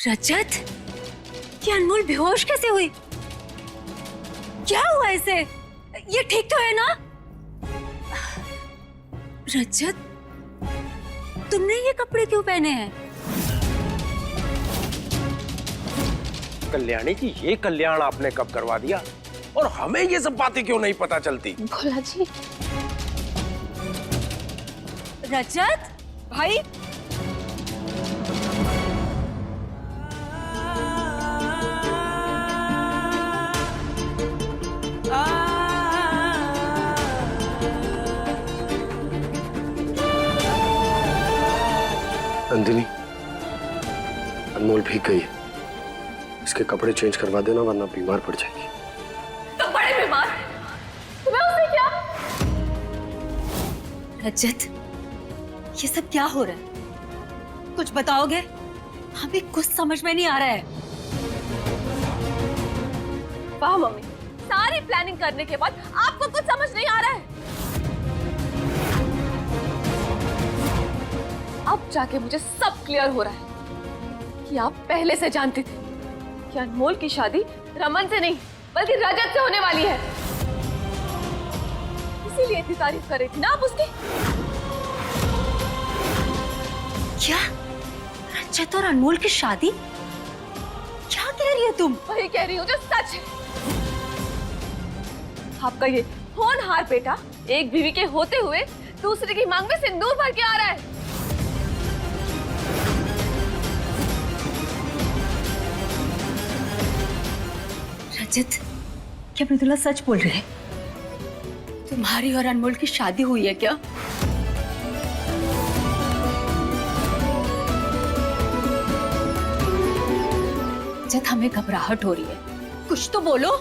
रजत, ये अनमोल बेहोश कैसे हुई? क्या हुआ इसे? ये ठीक तो है ना? रजत, तुमने ये कपड़े क्यों पहने हैं? कल्याणी जी, ये कल्याण आपने कब करवा दिया और हमें ये सब बातें क्यों नहीं पता चलती? भोला जी। रजत भाई, नंदिनी, अनमोल भीग गई है। इसके कपड़े चेंज करवा देना वरना बीमार पड़ जाएगी। तो बड़े बीमार, तुम्हें उससे क्या? रजत, ये सब क्या हो रहा है? कुछ बताओगे? हमें कुछ समझ में नहीं आ रहा है। वाह मम्मी, सारी प्लानिंग करने के बाद आपको कुछ समझ नहीं आ रहा है। अब जाके मुझे सब क्लियर हो रहा है कि आप पहले से जानते थे कि अनमोल की शादी रमन से नहीं बल्कि रजत से होने वाली है। इसीलिए इतनी तारीफ कर रही थी ना आप उसकी। क्या? रजत और अनमोल की शादी? क्या कह रही है तुम? वही कह रही हूँ जो सच है। आपका ये होनहार बेटा एक बीवी के होते हुए दूसरे की मांग में सिंदूर भर के आ रहा है। रजत, क्या मृदुला सच बोल रही है? तुम्हारी और अनमोल की शादी हुई है क्या? रजत, हमें घबराहट हो रही है, कुछ तो बोलो।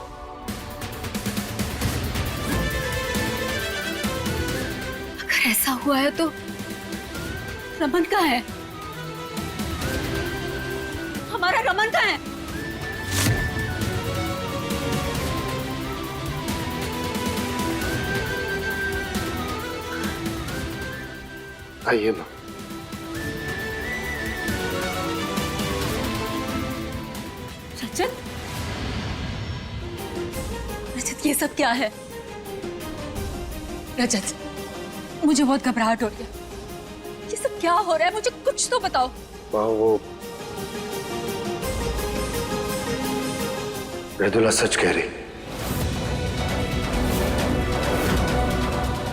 अगर ऐसा हुआ है तो रमन कहाँ है? हमारा रमन कहाँ है? आइए माँ। रजत, रजत, ये सब क्या है? रजत, मुझे बहुत घबराहट हो रही है। ये सब क्या हो रहा है? मुझे कुछ तो बताओ। माँ, वो मृदुला सच कह रही।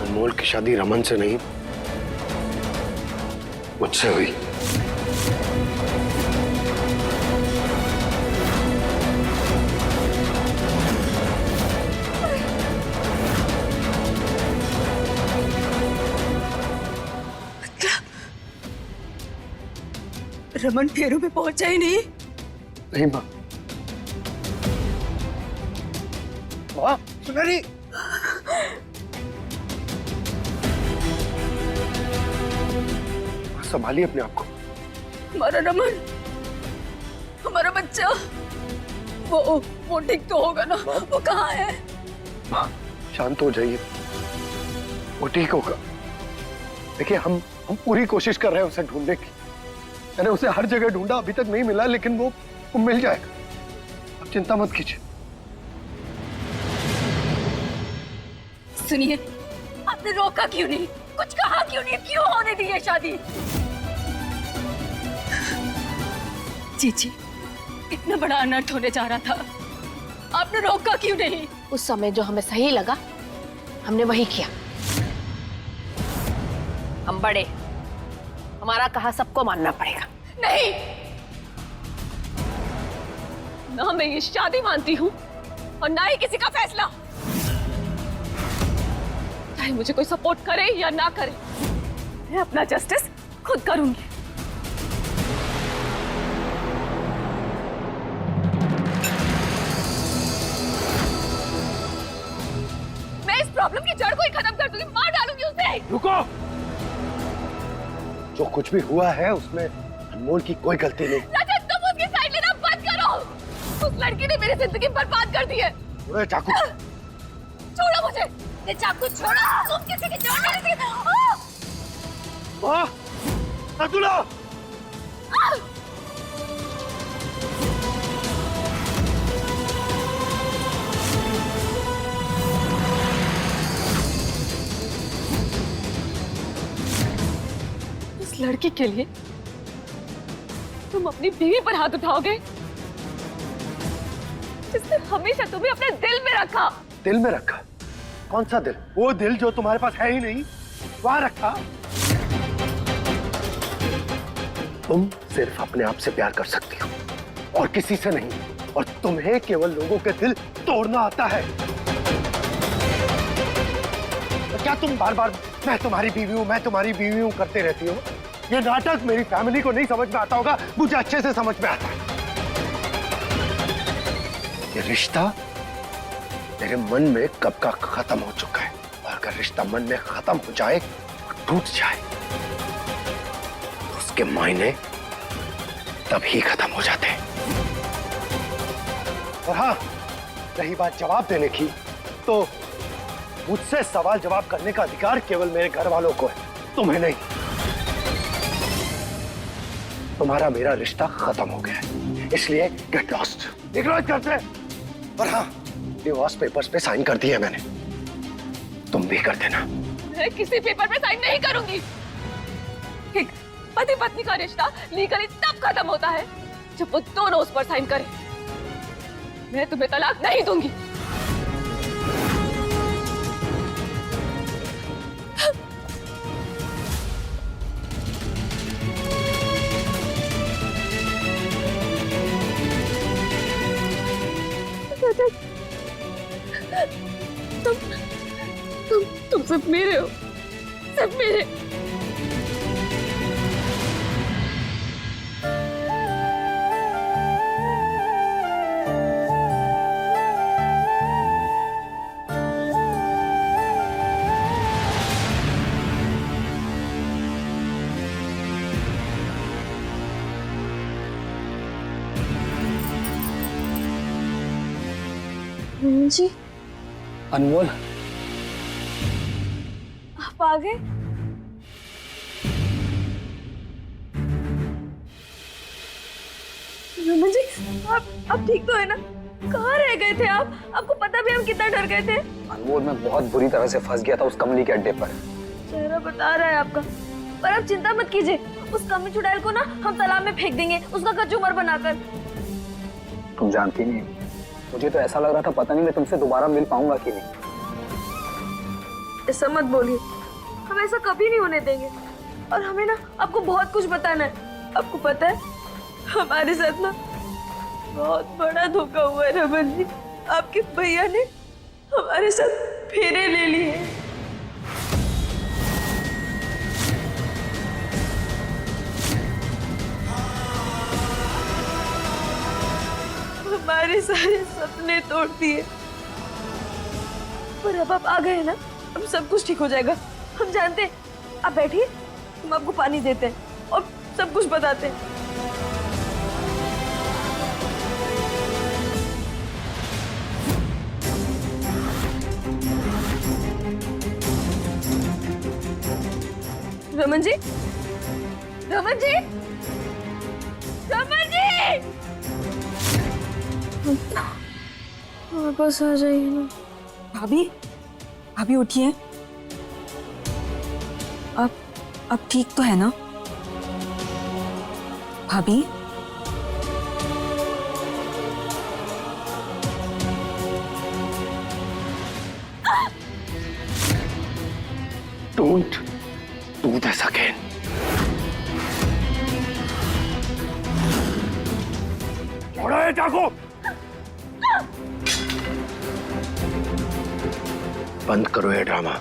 अनमोल की शादी रमन से नहीं मुझसे हुई। रमन फेरू में पहुंचा ही नहीं? नहीं माँ। माँ, सुनहरी। संभालिए अपने आप को। हमारा रमन, हमारा बच्चा, वो ठीक तो होगा ना? वो कहाँ है? माँ, शांत हो जाइए, वो ठीक होगा। देखिए, हम पूरी कोशिश कर रहे हैं उसे ढूंढने की। मैंने उसे हर जगह ढूंढा, अभी तक नहीं मिला, लेकिन वो मिल जाएगा। आप चिंता मत कीजिए। सुनिए, आपने रोका क्यों नहीं? कुछ कहा क्यों नहीं? क्यों होने दी ये शादी? जी, इतना बड़ा अनर्थ होने जा रहा था, आपने रोका क्यों नहीं? उस समय जो हमें सही लगा हमने वही किया। हम बड़े, हमारा कहा सबको मानना पड़ेगा। नहीं, ना मैं ये शादी मानती हूँ और ना ही किसी का फैसला। चाहे मुझे कोई सपोर्ट करे या ना करे, मैं अपना जस्टिस खुद करूंगी। मैं इस प्रॉब्लम की जड़ को ही खत्म कर दूंगी, मार डालूंगी उसे। रुको, जो कुछ भी हुआ है उसमें अनमोल की कोई गलती नहीं। रजत, तुम उसकी साइड लेना बंद करो। उस लड़की ने मेरी जिंदगी बर्बाद कर दी है। चाकू छोड़ो मुझे, ये चाकू छोड़ो। तुम किसी की जान नहीं लेती। माँ, मृदुला! लड़की के लिए तुम अपनी बीवी पर हाथ उठाओगे, जिसने हमेशा तुम्हें अपने दिल में रखा। दिल में रखा? कौन सा दिल? वो दिल जो तुम्हारे पास है ही नहीं, वहां रखा। तुम सिर्फ अपने आप से प्यार कर सकती हो और किसी से नहीं, और तुम्हें केवल लोगों के दिल तोड़ना आता है। तो क्या तुम बार बार मैं तुम्हारी बीवी हूं, मैं तुम्हारी बीवी हूं करते रहती हो? ये नाटक मेरी फैमिली को नहीं समझ में आता होगा, मुझे अच्छे से समझ में आता है। ये रिश्ता मेरे मन में कब का खत्म हो चुका है, और अगर रिश्ता मन में खत्म हो जाए और टूट जाए तो उसके मायने तभी खत्म हो जाते हैं। और हाँ, रही बात जवाब देने की, तो मुझसे सवाल जवाब करने का अधिकार केवल मेरे घर वालों को है, तुम्हें नहीं। तुम्हारा मेरा रिश्ता खत्म हो गया है, इसलिए गेट लॉस्ट, निकलो घर से। और हाँ, डिवोर्स पेपर्स पे साइन कर दिए मैंने, तुम भी कर देना। मैं किसी पेपर पे साइन नहीं करूंगी। एक पति पत्नी का रिश्ता लीगली तब खत्म होता है जब वो दोनों उस पर साइन करें। मैं तुम्हें तलाक नहीं दूंगी। तुम सब मेरे हो, सब मेरे। जी, अनमोल, आप आ गए? रमन जी, आप ठीक तो है ना? कहाँ रह गए थे आप? आपको पता भी हम कितना डर गए थे। अनमोल, मैं बहुत बुरी तरह से फंस गया था उस कमली के अड्डे पर। चेहरा बता रहा है आपका, पर आप चिंता मत कीजिए। उस कमली चुड़ैल को ना हम तालाब में फेंक देंगे, उसका कचूमर बनाकर। तुम जानती नहीं, मुझे तो ऐसा लग रहा था पता नहीं मैं तुमसे दोबारा मिल पाऊंगा कि नहीं। ऐसा मत बोलिए, हम ऐसा कभी नहीं होने देंगे। और हमें ना आपको बहुत कुछ बताना है। आपको पता है, हमारे साथ ना बहुत बड़ा धोखा हुआ है रमन जी। आपके भैया ने हमारे साथ फेरे ले लिए। हमारे सारे सपने तोड़ दिए। पर अब आप आ गए ना, अब सब कुछ ठीक हो जाएगा। हम जानते हैं। आप बैठिए, हम आपको पानी देते हैं और सब कुछ बताते हैं। रमन जी, रमन जी, रमन जी, वापस आ जाइए ना। भाभी, भाभी उठिए। अब ठीक तो है ना भाभी? Don't do this again. छोड़ो ये चाकू। बंद करो ये ड्रामा।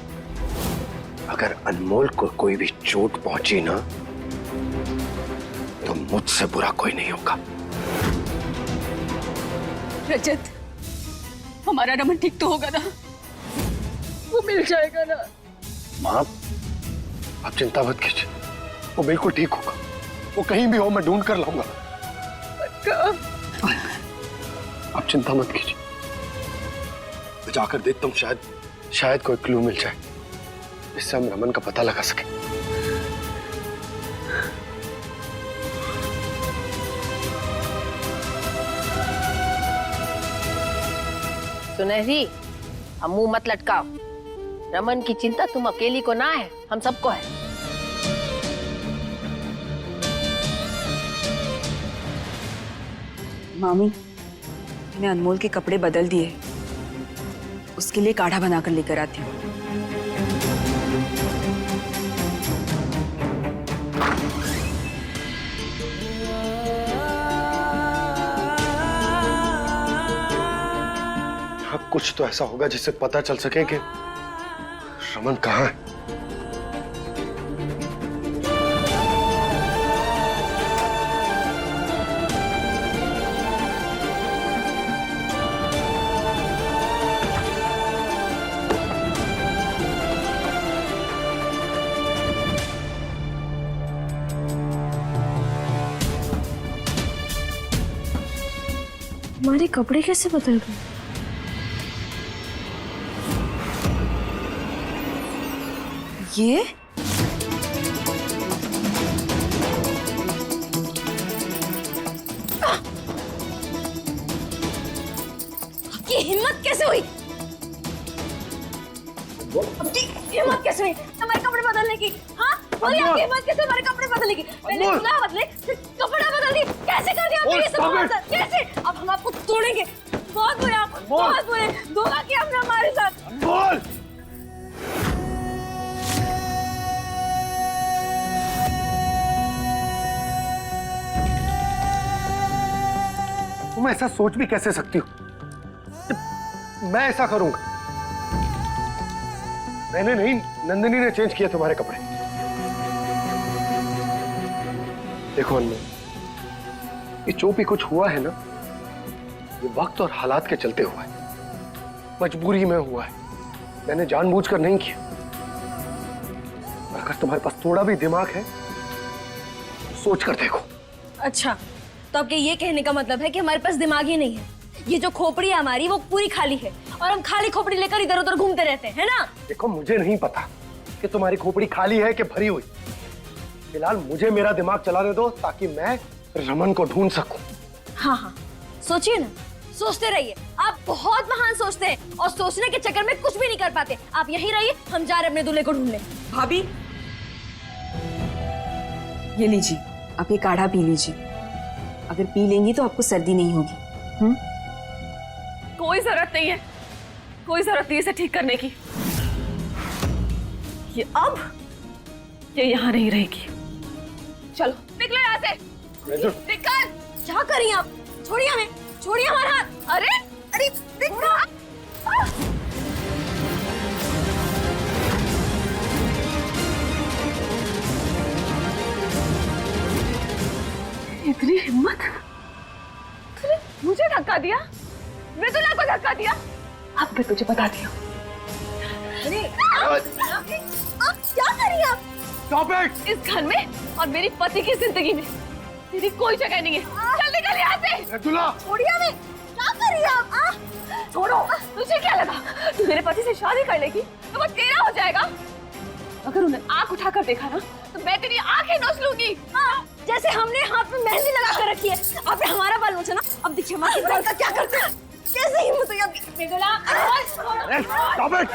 अगर अनमोल को कोई भी चोट पहुंची ना, तो मुझसे बुरा कोई नहीं होगा। रजत, हमारा रमन ठीक तो होगा ना? वो मिल जाएगा ना? माँ, आप चिंता मत कीजिए, वो बिल्कुल ठीक होगा। वो कहीं भी हो, मैं ढूंढ कर लाऊंगा। आप चिंता मत कीजिए, मैं जाकर देखता हूँ, शायद कोई क्लू मिल जाए, इससे हम रमन का पता लगा सके। सुनहरी, अब मुंह मत लटकाओ। रमन की चिंता तुम अकेली को ना है, हम सबको है। मामी, मैंने अनमोल के कपड़े बदल दिए, उसके लिए काढ़ा बनाकर लेकर आती हूँ। अब कुछ तो ऐसा होगा जिससे पता चल सके कि रमन कहाँ है। हमारे कपड़े कैसे बदल गए? ये आपकी हिम्मत कैसे हुई? आपकी हिम्मत कैसे हुई हमारे कपड़े बदलने की? हाँ, बोलिए, आपकी हिम्मत कैसे हमारे कपड़े बदलने की? मैंने सुना बदले, फिर कपड़ा बदल दी। कैसे कर दिया आपने ये सब? कैसे? अब हम आपको तोड़ेंगे। बहुत बुरे आप, बहुत बुरे धोखा किया हमने हमारे साथ। बोल। तुम ऐसा सोच भी कैसे सकती हो? मैं ऐसा करूंगा? मैंने नहीं, नंदिनी ने चेंज किए तुम्हारे कपड़े। देखो अनमोल, ये जो भी कुछ हुआ है ना, ये वक्त और हालात के चलते हुआ है, मजबूरी में हुआ है। मैंने जानबूझकर नहीं किया। अगर तुम्हारे पास थोड़ा भी दिमाग है, सोच कर देखो। अच्छा, तो आपके ये कहने का मतलब है कि हमारे पास दिमाग ही नहीं है। ये जो खोपड़ी है हमारी, वो पूरी खाली है और हम खाली खोपड़ी लेकर इधर उधर घूमते रहते हैं ना? देखो, मुझे नहीं पता कि तुम्हारी खोपड़ी खाली है कि भरी हुई। फिलहाल मुझे मेरा दिमाग चलाने दो ताकि मैं रमन को ढूंढ सकूं। हाँ हाँ, सोचिए ना, सोचते रहिए। आप बहुत महान सोचते हैं और सोचने के चक्कर में कुछ भी नहीं कर पाते। आप यहीं रहिए, हम जा रहे अपने दूल्हे को ढूंढने। भाभी, ये लीजिए, आप ये काढ़ा पी लीजिए। अगर पी लेंगी तो आपको सर्दी नहीं होगी। कोई जरूरत नहीं है, कोई जरूरत नहीं इसे ठीक करने की। ये यहाँ नहीं रहेगी। चलो निकलो यहाँ से। निकल। क्या करिए आप? छोड़िए हमें, छोड़िए हमारा हाथ। अरे अरे इतनी हिम्मत, तूने मुझे धक्का दिया, मृदुला को धक्का दिया। अब मैं तुझे बता दिया। आप क्या करिए आप? Stop it! इस घर में और मेरी पति की जिंदगी में तेरी कोई जगह नहीं है। चल निकल यहाँ से। मृदुला! छोड़िए हमें। क्या करिए आप? छोड़ो। तुझे क्या लगा तू मेरे पति से शादी कर लेगी तो वो तेरा हो जाएगा? अगर उन्हें आंख उठाकर देखा ना तो मैं तेरी आंखें नोच लूंगी। जैसे हमने हाथ में मेहंदी लगा कर रखी है, आपने हमारा बाल नोचा ना। अब देखिए हमारे बाल का क्या करते हैं। कैसे हिम्मत हुई आपकी? Mridula, Stop it!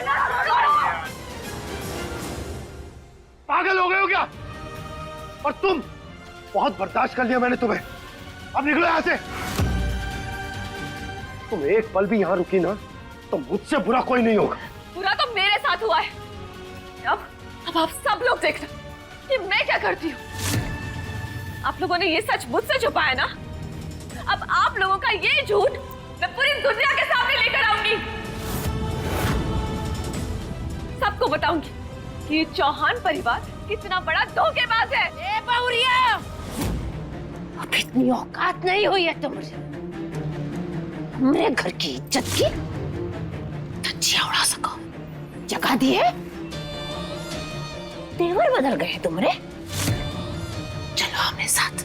पागल हो गए हो क्या? और तुम? बहुत बर्दाश्त कर लिया मैंने तुम्हें। अब निकलो यहाँ से। तुम एक पल भी यहाँ रुकी ना तो मुझसे बुरा कोई नहीं होगा। बुरा तो मेरे साथ हुआ है। अब आप सब लोग देखना कि मैं क्या करती हूँ। आप लोगों ने ये सच मुझसे छुपाया ना, अब आप लोगों का ये झूठ मैं पूरी दुनिया के सामने लेकर आऊंगी। सबको बताऊंगी कि ये चौहान परिवार कितना बड़ा धोखेबाज है। ए बहुरिया, अब इतनी औकात नहीं हुई है तुमसे हमरे घर की इज्जत की धज्जियां उड़ा सको। जगह दी है, तेवर बदल गए तुमरे। चलो हमारे साथ,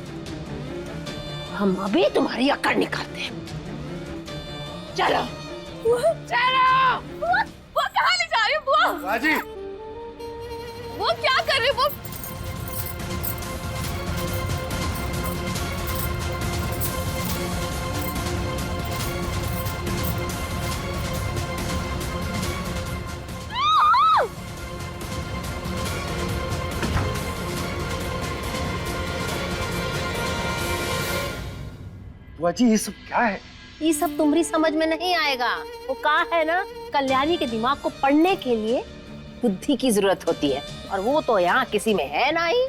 हम अभी तुम्हारी अकड़ निकालते हैं। चलो चलो। वो कहाँ ले जा रही हो बुआ? बाजी! वो क्या कर रही हो? वो बुआ जी ये सब क्या है? ये सब तुम्हारी समझ में नहीं आएगा। वो कहा है ना, कल्याणी के दिमाग को पढ़ने के लिए बुद्धि की जरूरत होती है, और वो तो यहाँ किसी में है ना ही।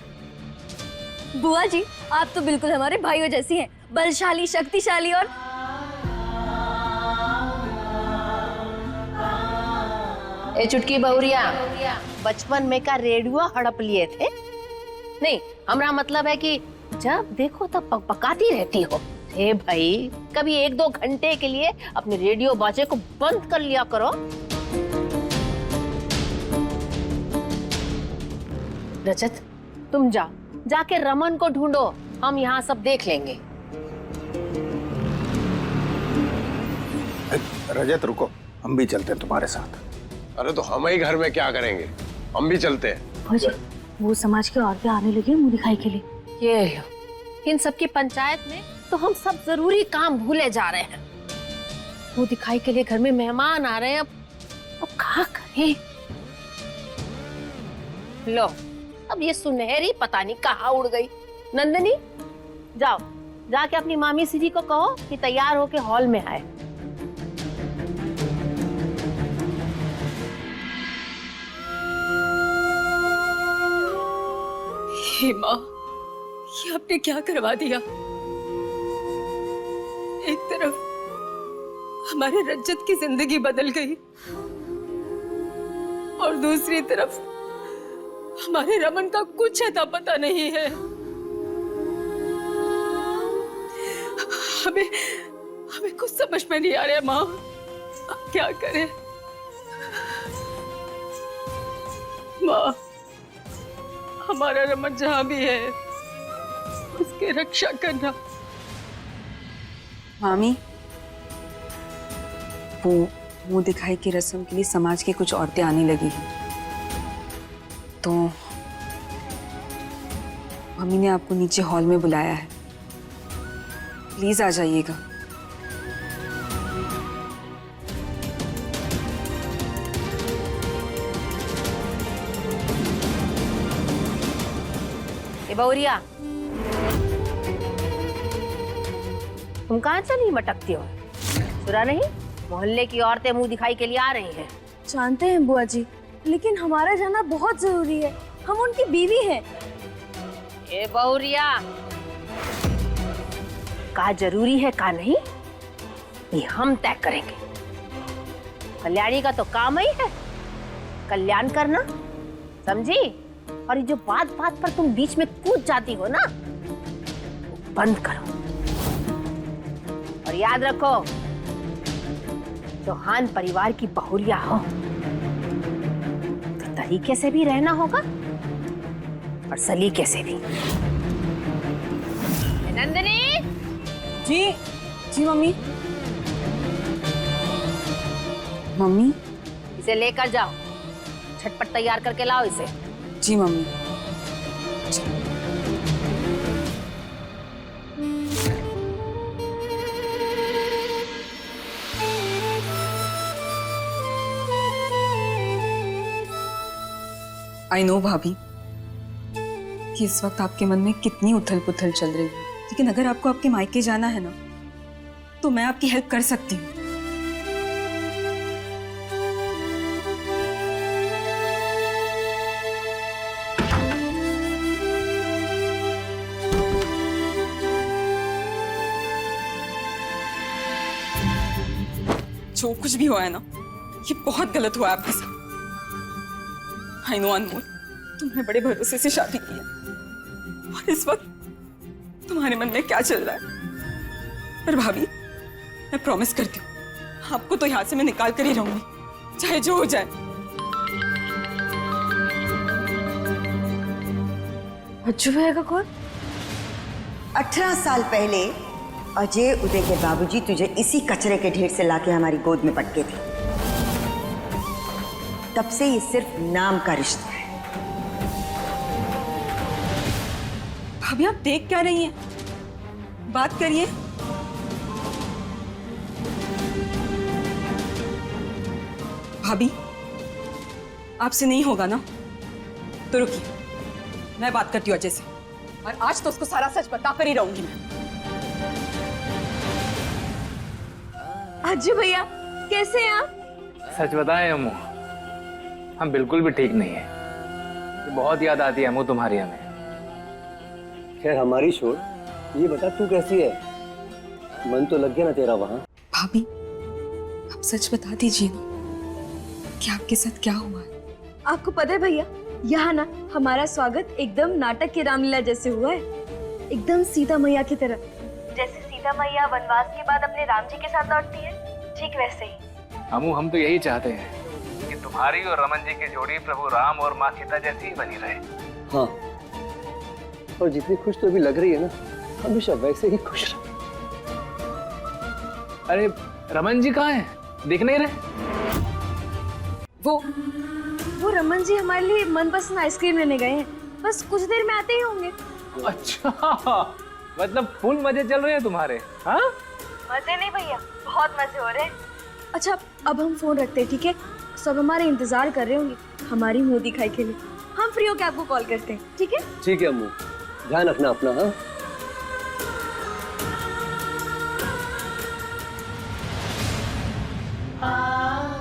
बुआ जी आप तो बिल्कुल हमारे भाइयों जैसी हैं, बलशाली, शक्तिशाली और ए चुटकी बहुरिया, बचपन में का रेडियो हड़प लिए थे? नहीं, हमारा मतलब है कि जब देखो तब पकाती रहती हो। हे भाई, कभी 1-2 घंटे के लिए अपने रेडियो बाजे को बंद कर लिया करो। रजत, तुम जाओ, जाके रमन को ढूंढो, हम यहाँ सब देख लेंगे। रजत रुको, हम भी चलते हैं तुम्हारे साथ। अरे तो हम ही घर में क्या करेंगे, हम भी चलते हैं। वो समाज की औरतें आने लगी मुंह दिखाई के लिए। ये लो, इन सबकी पंचायत में तो हम सब जरूरी काम भूले जा रहे हैं। वो दिखाई के लिए घर में मेहमान आ रहे हैं, अब क्या करें? लो, अब ये सुनहरी पता नहीं कहाँ उड़ गई। नंदिनी, जाओ, जाके अपनी मामी सीधी को कहो कि तैयार होके हॉल में आए। हे माँ, ये आपने क्या करवा दिया? एक तरफ हमारे रजत की जिंदगी बदल गई और दूसरी तरफ हमारे रमन का कुछ अता पता नहीं है। हमें हमें कुछ समझ में नहीं आ रहा है माँ, अब क्या करें? माँ, हमारा रमन जहाँ भी है उसकी रक्षा करना। मामी, वो मुंह दिखाई की रस्म के लिए समाज की कुछ औरतें आने लगी हैं, तो मम्मी ने आपको नीचे हॉल में बुलाया है, प्लीज आ जाइएगा। बहुरिया, तुम कहाँ चली मटकती हो? सुना नहीं, मोहल्ले की औरतें मुंह दिखाई के लिए आ रही हैं। जानते हैं बुआ जी, लेकिन हमारा जाना बहुत जरूरी है, हम उनकी बीवी हैं। ए बहुरिया, का जरूरी है का नहीं, ये हम तय करेंगे। कल्याणी का तो काम ही है कल्याण करना, समझी? और ये जो बात बात पर तुम बीच में कूद जाती हो ना, बंद करो। और याद रखो, चौहान परिवार की बहुरिया हो तो तरीके से भी रहना होगा और सलीके से भी। नंदिनी, जी जी मम्मी। मम्मी, इसे लेकर जाओ, झटपट तैयार करके लाओ इसे। जी मम्मी। आई नो भाभी कि इस वक्त आपके मन में कितनी उथल पुथल चल रही है, लेकिन अगर आपको आपके मायके जाना है ना, तो मैं आपकी हेल्प कर सकती हूँ। जो कुछ भी हुआ है ना, ये बहुत गलत हुआ है आपके साथ। आई नो अनमोल, तुमने बड़े भरोसे से शादी की है और इस वक्त तुम्हारे मन में क्या चल रहा है। पर भाभी, मैं प्रॉमिस करती हूँ, आपको तो यहाँ से मैं निकाल कर ही रहूंगी, चाहे जो हो जाए। अच्छू भैया का कौन? 18 साल पहले अजय उदय के बाबूजी तुझे इसी कचरे के ढेर से लाके हमारी गोद में पटके थे। तब से ये सिर्फ नाम का रिश्ता है। भाभी, आप देख क्या रही हैं? बात करिए। भाभी, आपसे नहीं होगा ना, तो रुकिए, मैं बात करती हूँ अजय से, और आज तो उसको सारा सच बता कर ही रहूंगी मैं। अज्जू भैया कैसे हैं आप? सच बताएं अम्मू, हम बिल्कुल भी ठीक नहीं है। बहुत याद आती है अम्मू तुम्हारी हमें। खैर हमारी छोड़, ये बता तू कैसी है? मन तो लग गया ना तेरा वहाँ? भाभी, आप सच बता दीजिए ना कि आपके साथ क्या हुआ है। आपको पता है भैया, यहाँ ना हमारा स्वागत एकदम नाटक की रामलीला जैसे हुआ है, एकदम सीता मैया की तरह। जैसे सीता मैया वनवास के बाद अपने राम जी के साथ लौटती है, ठीक वैसे ही। अम्मू हम तो यही चाहते हैं कि तुम्हारी और रमन जी की जोड़ी प्रभु राम और माँ सीता जैसी ही बनी रहे। हाँ, और जितनी खुश तो अभी लग रही है ना, हमेशा वैसे ही खुश रह। अरे रमन जी कहाँ हैं? दिख नहीं रहे। वो रमन जी हमारे लिए मनपसंद आइसक्रीम लेने गए हैं, बस कुछ देर में आते ही होंगे। अच्छा, मतलब फुल मजे चल रहे हैं तुम्हारे? हाँ, मजे नहीं भैया, बहुत मजे हो रहे हैं। अच्छा अब हम फोन रखते हैं, ठीक है? सब हमारे इंतजार कर रहे होंगे हमारी मुंह दिखाई के लिए। हम फ्री होकर आपको कॉल करते हैं, ठीक है? ठीक है अम्मू, ध्यान रखना अपना। हाँ,